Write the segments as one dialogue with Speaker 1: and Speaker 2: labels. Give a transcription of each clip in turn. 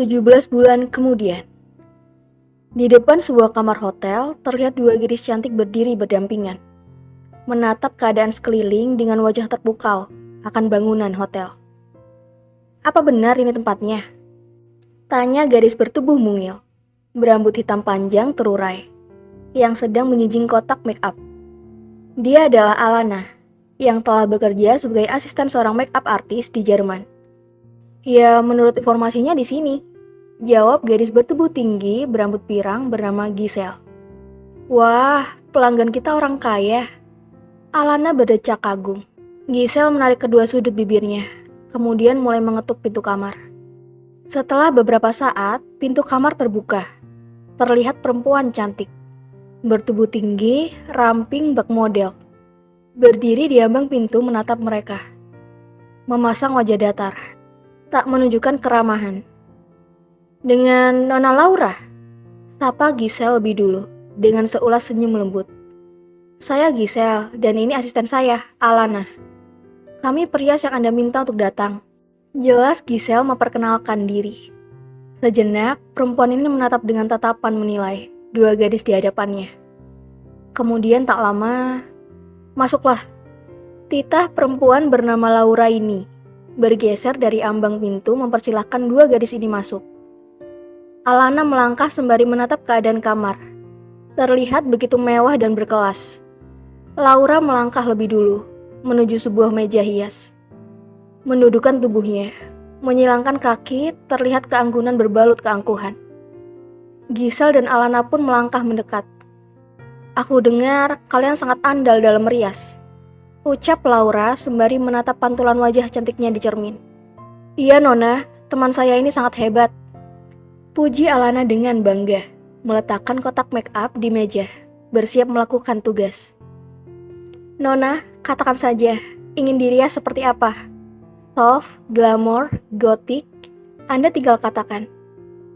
Speaker 1: 17 bulan kemudian, di depan sebuah kamar hotel, terlihat dua gadis cantik berdiri berdampingan, menatap keadaan sekeliling dengan wajah terpukau akan bangunan hotel. "Apa benar ini tempatnya?" tanya gadis bertubuh mungil, berambut hitam panjang terurai, yang sedang menyijing kotak make up. Dia adalah Alana, yang telah bekerja sebagai asisten seorang make up artis di Jerman. "Ya, menurut informasinya di sini," jawab gadis bertubuh tinggi berambut pirang bernama Giselle. "Wah, pelanggan kita orang kaya." Alana berdecak kagum. Giselle menarik kedua sudut bibirnya, kemudian mulai mengetuk pintu kamar. Setelah beberapa saat, pintu kamar terbuka. Terlihat perempuan cantik, bertubuh tinggi, ramping bak model, berdiri di ambang pintu menatap mereka. Memasang wajah datar, tak menunjukkan keramahan. "Dengan Nona Laura?" sapa Giselle lebih dulu, dengan seulas senyum lembut. "Saya Giselle, dan ini asisten saya, Alana. Kami perias yang Anda minta untuk datang." Jelas Giselle memperkenalkan diri. Sejenak, perempuan ini menatap dengan tatapan menilai dua gadis di hadapannya. Kemudian tak lama, "Masuklah." Titah perempuan bernama Laura ini bergeser dari ambang pintu mempersilahkan dua gadis ini masuk. Alana melangkah sembari menatap keadaan kamar. Terlihat begitu mewah dan berkelas. Laura melangkah lebih dulu, menuju sebuah meja hias. Menundukkan tubuhnya, menyilangkan kaki, terlihat keanggunan berbalut keangkuhan. Giselle dan Alana pun melangkah mendekat. "Aku dengar kalian sangat andal dalam merias," ucap Laura sembari menatap pantulan wajah cantiknya di cermin. "Iya Nona, teman saya ini sangat hebat," puji Alana dengan bangga, meletakkan kotak make up di meja, bersiap melakukan tugas. "Nona, katakan saja, ingin dirias seperti apa? Soft, glamour, gotik, Anda tinggal katakan.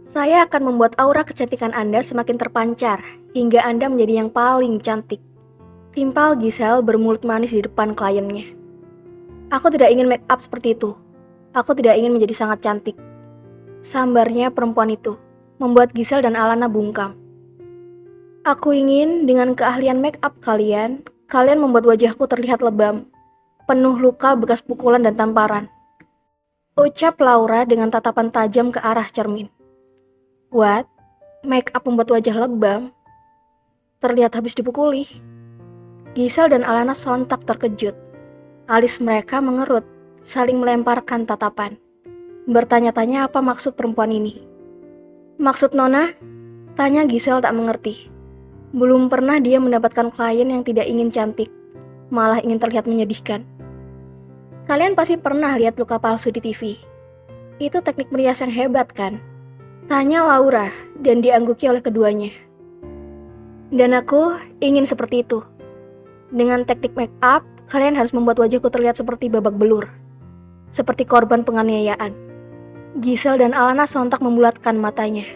Speaker 1: Saya akan membuat aura kecantikan Anda semakin terpancar, hingga Anda menjadi yang paling cantik," timpal Giselle bermulut manis di depan kliennya. "Aku tidak ingin make up seperti itu. Aku tidak ingin menjadi sangat cantik," sambarnya perempuan itu, membuat Giselle dan Alana bungkam. "Aku ingin dengan keahlian make up kalian membuat wajahku terlihat lebam, penuh luka bekas pukulan dan tamparan," ucap Laura dengan tatapan tajam ke arah cermin. "What? Make up membuat wajah lebam? Terlihat habis dipukuli." Giselle dan Alana sontak terkejut. Alis mereka mengerut, saling melemparkan tatapan. Bertanya-tanya apa maksud perempuan ini. "Maksud Nona?" tanya Giselle tak mengerti. Belum pernah dia mendapatkan klien yang tidak ingin cantik, malah ingin terlihat menyedihkan. "Kalian pasti pernah lihat luka palsu di TV. Itu teknik merias yang hebat kan?" tanya Laura dan diangguki oleh keduanya. "Dan aku ingin seperti itu. Dengan teknik make up, kalian harus membuat wajahku terlihat seperti babak belur, seperti korban penganiayaan." Giselle dan Alana sontak membulatkan matanya.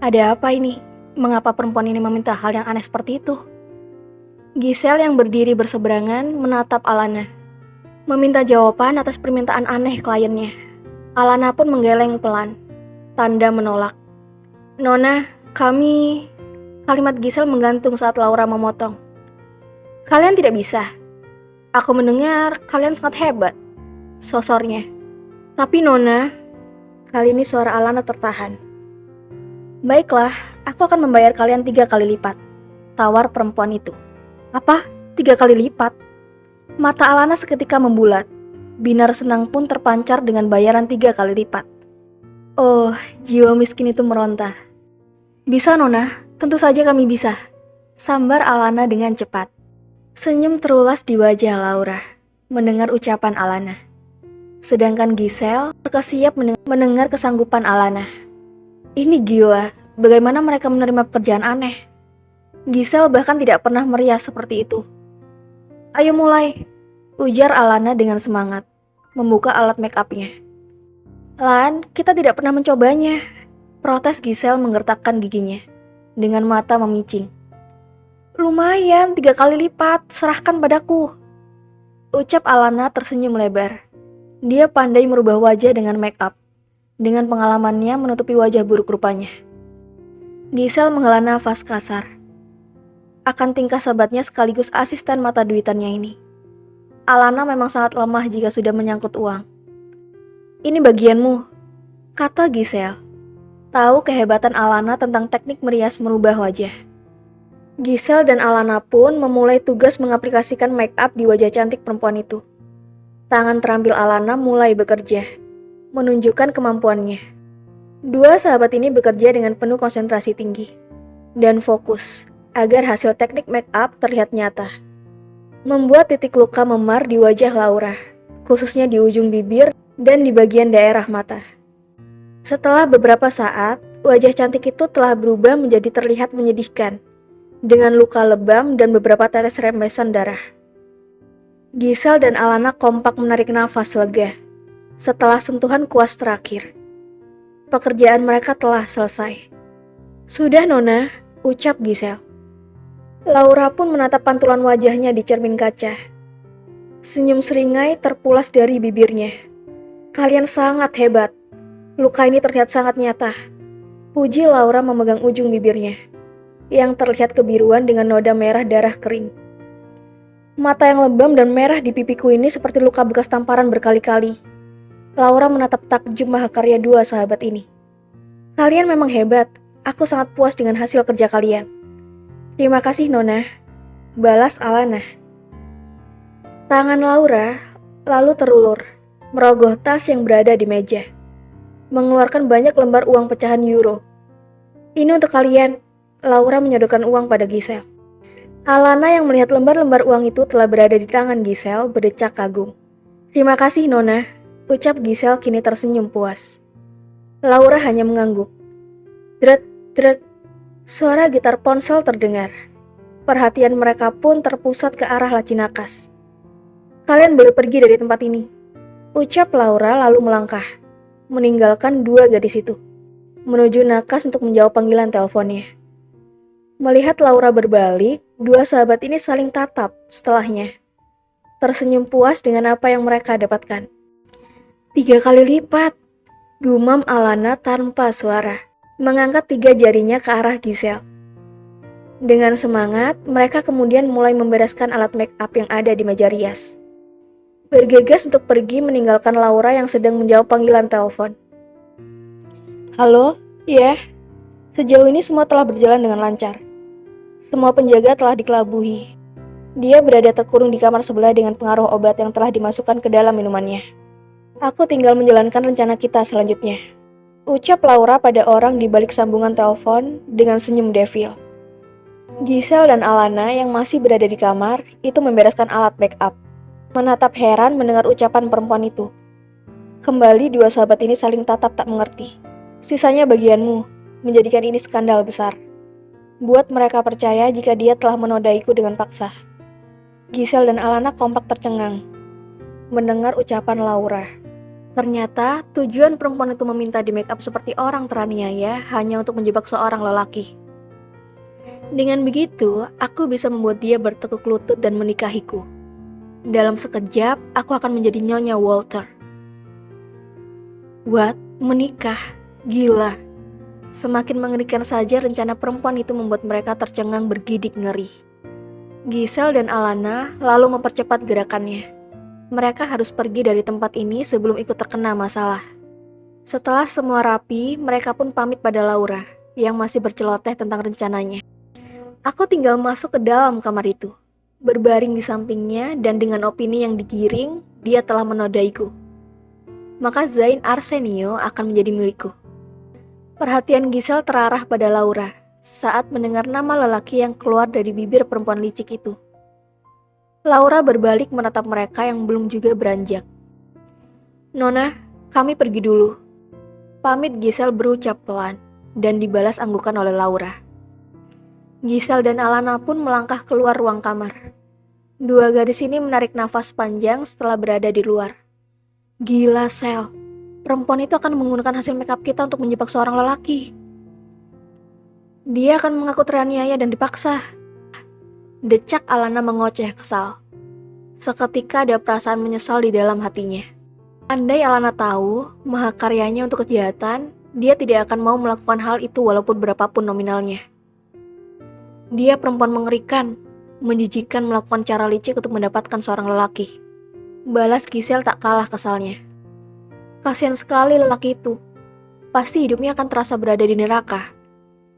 Speaker 1: Ada apa ini? Mengapa perempuan ini meminta hal yang aneh seperti itu? Giselle yang berdiri berseberangan menatap Alana, meminta jawaban atas permintaan aneh kliennya. Alana pun menggeleng pelan, tanda menolak. "Nona, kami..." Kalimat Giselle menggantung saat Laura memotong. "Kalian tidak bisa. Aku mendengar kalian sangat hebat," sosornya. "Tapi Nona..." Kali ini suara Alana tertahan. "Baiklah, aku akan membayar kalian 3 kali lipat," tawar perempuan itu. "Apa? 3 kali lipat?" Mata Alana seketika membulat. Binar senang pun terpancar dengan bayaran 3 kali lipat. Oh, jiwa miskin itu meronta. "Bisa Nona, tentu saja kami bisa," sambar Alana dengan cepat. Senyum terulas di wajah Laura mendengar ucapan Alana. Sedangkan Giselle terkesiap mendengar kesanggupan Alana. Ini gila, bagaimana mereka menerima pekerjaan aneh. Giselle bahkan tidak pernah merias seperti itu. "Ayo mulai," ujar Alana dengan semangat, membuka alat make up-nya. "Lan, kita tidak pernah mencobanya," protes Giselle menggertakkan giginya, dengan mata memicing. "Lumayan, 3 kali lipat, serahkan padaku," ucap Alana tersenyum lebar. Dia pandai merubah wajah dengan make up. dengan pengalamannya menutupi wajah buruk rupanya. Giselle menghela nafas kasar akan tingkah sahabatnya sekaligus asisten mata duitannya ini. Alana memang sangat lemah jika sudah menyangkut uang. Ini bagianmu, kata Giselle. Tahu kehebatan Alana tentang teknik merias merubah wajah. Giselle dan Alana pun memulai tugas mengaplikasikan make up di wajah cantik perempuan itu. Tangan terampil Alana mulai bekerja, menunjukkan kemampuannya. Dua sahabat ini bekerja dengan penuh konsentrasi tinggi dan fokus agar hasil teknik make up terlihat nyata. Membuat titik luka memar di wajah Laura, khususnya di ujung bibir dan di bagian daerah mata. Setelah beberapa saat, wajah cantik itu telah berubah menjadi terlihat menyedihkan, dengan luka lebam dan beberapa tetes rembesan darah. Giselle dan Alana kompak menarik nafas lega setelah sentuhan kuas terakhir. Pekerjaan mereka telah selesai. Sudah Nona, ucap Giselle. Laura pun menatap pantulan wajahnya di cermin kaca. Senyum seringai terpulas dari bibirnya. Kalian sangat hebat. Luka ini terlihat sangat nyata. Puji Laura memegang ujung bibirnya, yang terlihat kebiruan dengan noda merah darah kering. Mata yang lebam dan merah di pipiku ini seperti luka bekas tamparan berkali-kali. Laura menatap takjub mahakarya dua sahabat ini. Kalian memang hebat. Aku sangat puas dengan hasil kerja kalian. Terima kasih Nona, balas Alana. Tangan Laura lalu terulur, merogoh tas yang berada di meja, mengeluarkan banyak lembar uang pecahan euro. Ini untuk kalian, Laura menyodorkan uang pada Giselle. Alana yang melihat lembar-lembar uang itu telah berada di tangan Giselle berdecak kagum. Terima kasih Nona, ucap Giselle kini tersenyum puas. Laura hanya mengangguk. Dret, dret, suara gitar ponsel terdengar. Perhatian mereka pun terpusat ke arah laci nakas. Kalian boleh pergi dari tempat ini, ucap Laura lalu melangkah, meninggalkan dua gadis itu, menuju nakas untuk menjawab panggilan teleponnya. Melihat Laura berbalik, dua sahabat ini saling tatap setelahnya, tersenyum puas dengan apa yang mereka dapatkan. 3 kali lipat, gumam Alana tanpa suara, mengangkat 3 jarinya ke arah Giselle. Dengan semangat, mereka kemudian mulai membereskan alat make up yang ada di meja rias. Bergegas untuk pergi meninggalkan Laura yang sedang menjawab panggilan telepon. Halo, iya. Sejauh ini semua telah berjalan dengan lancar. Semua penjaga telah dikelabuhi. Dia berada terkurung di kamar sebelah dengan pengaruh obat yang telah dimasukkan ke dalam minumannya. Aku tinggal menjalankan rencana kita selanjutnya, ucap Laura pada orang di balik sambungan telepon dengan senyum devil. Giselle dan Alana yang masih berada di kamar itu membereskan alat make up, menatap heran mendengar ucapan perempuan itu. Kembali dua sahabat ini saling tatap tak mengerti. Sisanya bagianmu, menjadikan ini skandal besar. Buat mereka percaya jika dia telah menodaiku dengan paksa. Giselle dan Alana kompak tercengang mendengar ucapan Laura. Ternyata tujuan perempuan itu meminta di make up seperti orang teraniaya hanya untuk menjebak seorang lelaki. Dengan begitu, aku bisa membuat dia bertekuk lutut dan menikahiku. Dalam sekejap, aku akan menjadi Nyonya Walter. What? Menikah? Gila. Semakin mengerikan saja rencana perempuan itu membuat mereka tercengang bergidik ngeri. Giselle dan Alana lalu mempercepat gerakannya. Mereka harus pergi dari tempat ini sebelum ikut terkena masalah. Setelah semua rapi, mereka pun pamit pada Laura yang masih berceloteh tentang rencananya. Aku tinggal masuk ke dalam kamar itu, berbaring di sampingnya dan dengan opini yang digiring, dia telah menodaiku. Maka Zain Arsenio akan menjadi milikku. Perhatian Giselle terarah pada Laura saat mendengar nama lelaki yang keluar dari bibir perempuan licik itu. Laura berbalik menatap mereka yang belum juga beranjak. Nona, kami pergi dulu. Pamit Giselle berucap pelan dan dibalas anggukan oleh Laura. Giselle dan Alana pun melangkah keluar ruang kamar. Dua gadis ini menarik nafas panjang setelah berada di luar. Gila Sel, perempuan itu akan menggunakan hasil makeup kita untuk menjebak seorang lelaki. Dia akan mengaku teraniaya dan dipaksa. Decak Alana mengoceh kesal. Seketika ada perasaan menyesal di dalam hatinya. Andai Alana tahu mahakaryanya untuk kejahatan, dia tidak akan mau melakukan hal itu walaupun berapapun nominalnya. Dia perempuan mengerikan, menjijikan melakukan cara licik untuk mendapatkan seorang lelaki. Balas Giselle tak kalah kesalnya. Kasihan sekali lelaki itu. Pasti hidupnya akan terasa berada di neraka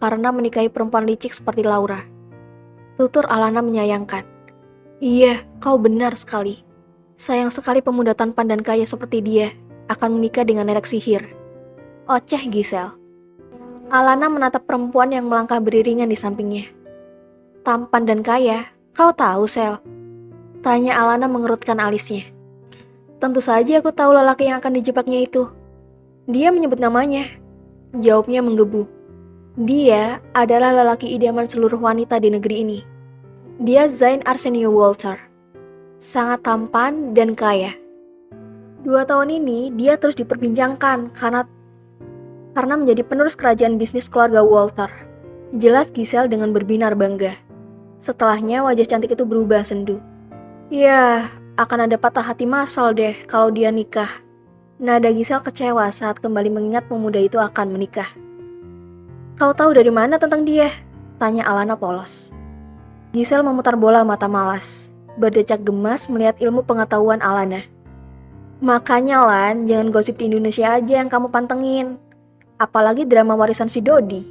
Speaker 1: karena menikahi perempuan licik seperti Laura. Tutur Alana menyayangkan. Iya, kau benar sekali. Sayang sekali pemuda tampan dan kaya seperti dia akan menikah dengan nenek sihir. Oceh Giselle. Alana menatap perempuan yang melangkah beriringan di sampingnya. Tampan dan kaya, kau tahu Sel? Tanya Alana mengerutkan alisnya. Tentu saja aku tahu lelaki yang akan dijebaknya itu. Dia menyebut namanya. Jawabnya menggebu. Dia adalah lelaki idaman seluruh wanita di negeri ini. Dia Zain Arsenio Walter. Sangat tampan dan kaya. 2 tahun ini dia terus diperbincangkan karena menjadi penerus kerajaan bisnis keluarga Walter. Jelas Giselle dengan berbinar bangga. Setelahnya wajah cantik itu berubah sendu. Ya, akan ada patah hati massal deh kalau dia nikah. Nada Giselle kecewa saat kembali mengingat pemuda itu akan menikah. Kau tahu dari mana tentang dia? Tanya Alana polos. Giselle memutar bola mata malas. Berdecak gemas melihat ilmu pengetahuan Alana. Makanya Lan, jangan gosip di Indonesia aja yang kamu pantengin. Apalagi drama warisan si Dodi.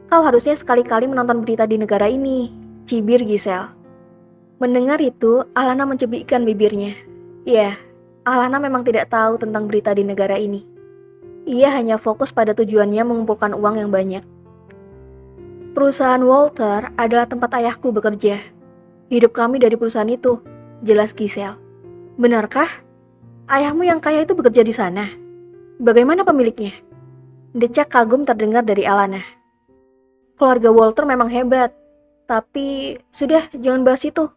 Speaker 1: Kau harusnya sekali-kali menonton berita di negara ini, cibir Giselle. Mendengar itu, Alana mencibikkan bibirnya. Ya, Alana memang tidak tahu tentang berita di negara ini. Ia hanya fokus pada tujuannya mengumpulkan uang yang banyak. Perusahaan Walter adalah tempat ayahku bekerja. Hidup kami dari perusahaan itu, jelas Giselle. Benarkah? Ayahmu yang kaya itu bekerja di sana? Bagaimana pemiliknya? Decak kagum terdengar dari Alana. Keluarga Walter memang hebat, tapi sudah jangan bahas itu.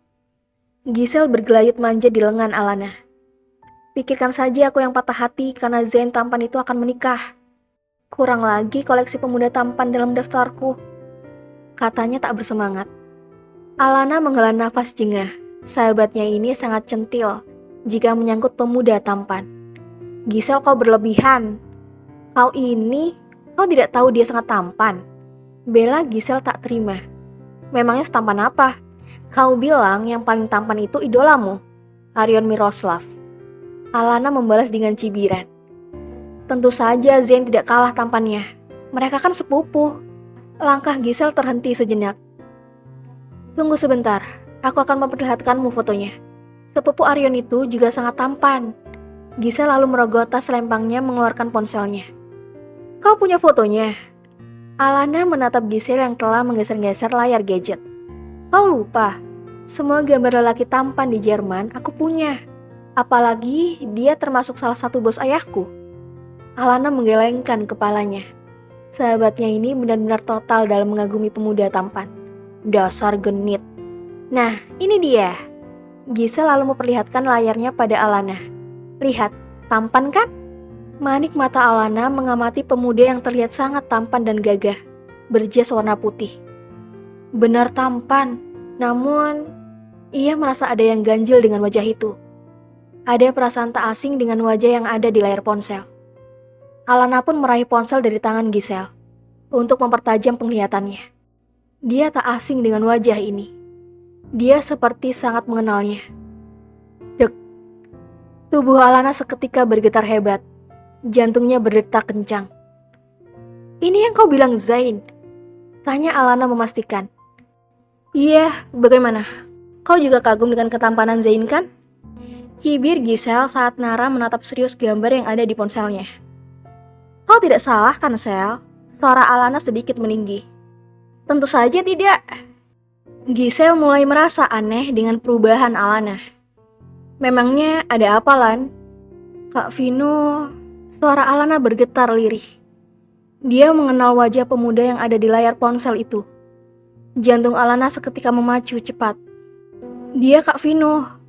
Speaker 1: Giselle bergelayut manja di lengan Alana. Pikirkan saja aku yang patah hati karena Zain tampan itu akan menikah. Kurang lagi koleksi pemuda tampan dalam daftarku. Katanya tak bersemangat. Alana menghela nafas jengah. Sahabatnya ini sangat centil jika menyangkut pemuda tampan. Giselle, kau berlebihan. Kau tidak tahu dia sangat tampan. Bela Giselle tak terima. Memangnya setampan apa? Kau bilang yang paling tampan itu idolamu, Arion Miroslav. Alana membalas dengan cibiran. Tentu saja Zain tidak kalah tampannya. Mereka kan sepupu. Langkah Giselle terhenti sejenak. Tunggu sebentar, aku akan memperlihatkanmu fotonya. Sepupu Arion itu juga sangat tampan. Giselle lalu merogoh tas selempangnya mengeluarkan ponselnya. Kau punya fotonya? Alana menatap Giselle yang telah menggeser-geser layar gadget. Kau lupa, semua gambar lelaki tampan di Jerman aku punya. Apalagi dia termasuk salah satu bos ayahku. Alana menggelengkan kepalanya. Sahabatnya ini benar-benar total dalam mengagumi pemuda tampan. Dasar genit. Nah, ini dia. Giselle lalu memperlihatkan layarnya pada Alana. Lihat, tampan kan? Manik mata Alana mengamati pemuda yang terlihat sangat tampan dan gagah, berjas warna putih. Benar tampan, namun ia merasa ada yang ganjil dengan wajah itu. Ada perasaan tak asing dengan wajah yang ada di layar ponsel. Alana pun meraih ponsel dari tangan Giselle untuk mempertajam penglihatannya. Dia tak asing dengan wajah ini. Dia seperti sangat mengenalnya. Dek. Tubuh Alana seketika bergetar hebat. Jantungnya berdetak kencang. Ini yang kau bilang Zain? Tanya Alana memastikan. Iya, bagaimana? Kau juga kagum dengan ketampanan Zain kan? Cibir Giselle saat Nara menatap serius gambar yang ada di ponselnya. Kau tidak salah kan, Sel? Suara Alana sedikit meninggi. Tentu saja tidak. Giselle mulai merasa aneh dengan perubahan Alana. Memangnya ada apa, Lan? Kak Vino, suara Alana bergetar lirih. Dia mengenal wajah pemuda yang ada di layar ponsel itu. Jantung Alana seketika memacu cepat. Dia Kak Vino.